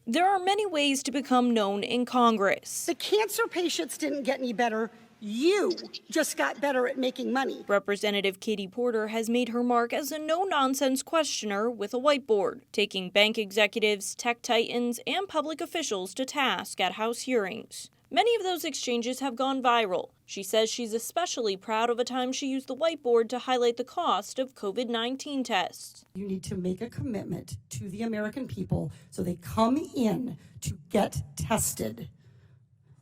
There are many ways to become known in Congress. The cancer patients didn't get any better. You just got better at making money. Representative Katie Porter has made her mark as a no-nonsense questioner with a whiteboard, taking bank executives, tech titans, and public officials to task at House hearings. Many of those exchanges have gone viral. She says she's especially proud of a time she used the whiteboard to highlight the cost of COVID-19 tests. You need to make a commitment to the American people so they come in to get tested.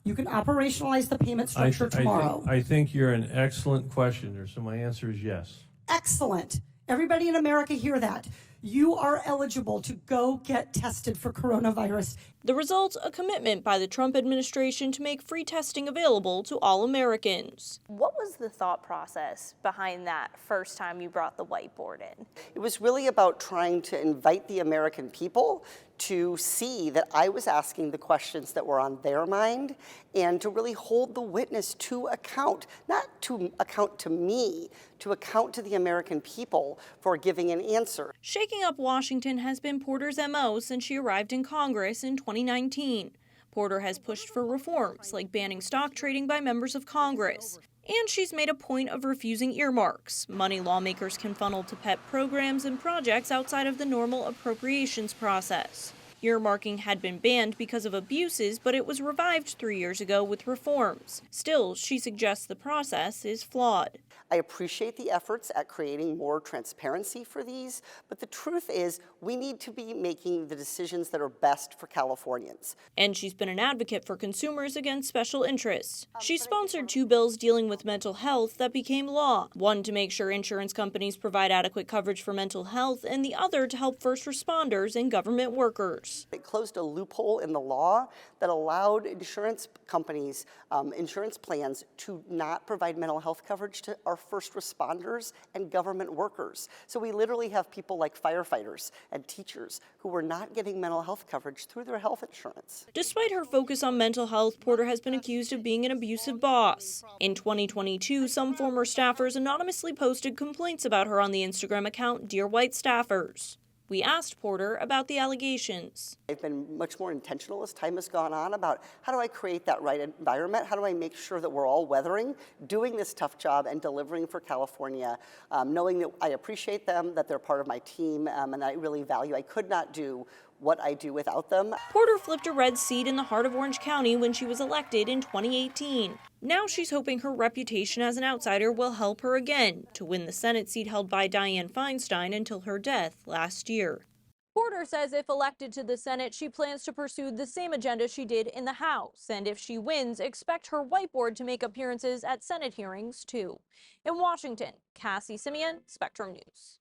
You can operationalize the payment structure tomorrow. I think you're an excellent questioner, so my answer is yes. Excellent. Everybody in America hear that. You are eligible to go get tested for coronavirus. The result, a commitment by the Trump administration to make free testing available to all Americans. What was the thought process behind that first time you brought the whiteboard in? It was really about trying to invite the American people to see that I was asking the questions that were on their mind and to really hold the witness to account, not to account to me, to account to the American people for giving an answer. Shaking up Washington has been Porter's MO since she arrived in Congress in 2019. Porter has pushed for reforms like banning stock trading by members of Congress. And she's made a point of refusing earmarks, money lawmakers can funnel to pet programs and projects outside of the normal appropriations process. Earmarking had been banned because of abuses, but it was revived 3 years ago with reforms. Still, she suggests the process is flawed. I appreciate the efforts at creating more transparency for these, but the truth is we need to be making the decisions that are best for Californians. And she's been an advocate for consumers against special interests. She sponsored 2 bills dealing with mental health that became law. One to make sure insurance companies provide adequate coverage for mental health, and the other to help first responders and government workers. It closed a loophole in the law that allowed insurance companies, insurance plans to not provide mental health coverage to our first responders and government workers. So we literally have people like firefighters and teachers who were not getting mental health coverage through their health insurance. Despite her focus on mental health, Porter has been accused of being an abusive boss. In 2022, some former staffers anonymously posted complaints about her on the Instagram account Dear White Staffers. We asked Porter about the allegations. I've been much more intentional as time has gone on about how do I create that right environment? How do I make sure that we're all weathering, doing this tough job and delivering for California, knowing that I appreciate them, that they're part of my team, and I really value. I could not do what I do without them. Porter flipped a red seat in the heart of Orange County when she was elected in 2018. Now she's hoping her reputation as an outsider will help her again to win the Senate seat held by Dianne Feinstein until her death last year. Porter says if elected to the Senate, she plans to pursue the same agenda she did in the House. And if she wins, expect her whiteboard to make appearances at Senate hearings, too. In Washington, Cassie Simeon, Spectrum News.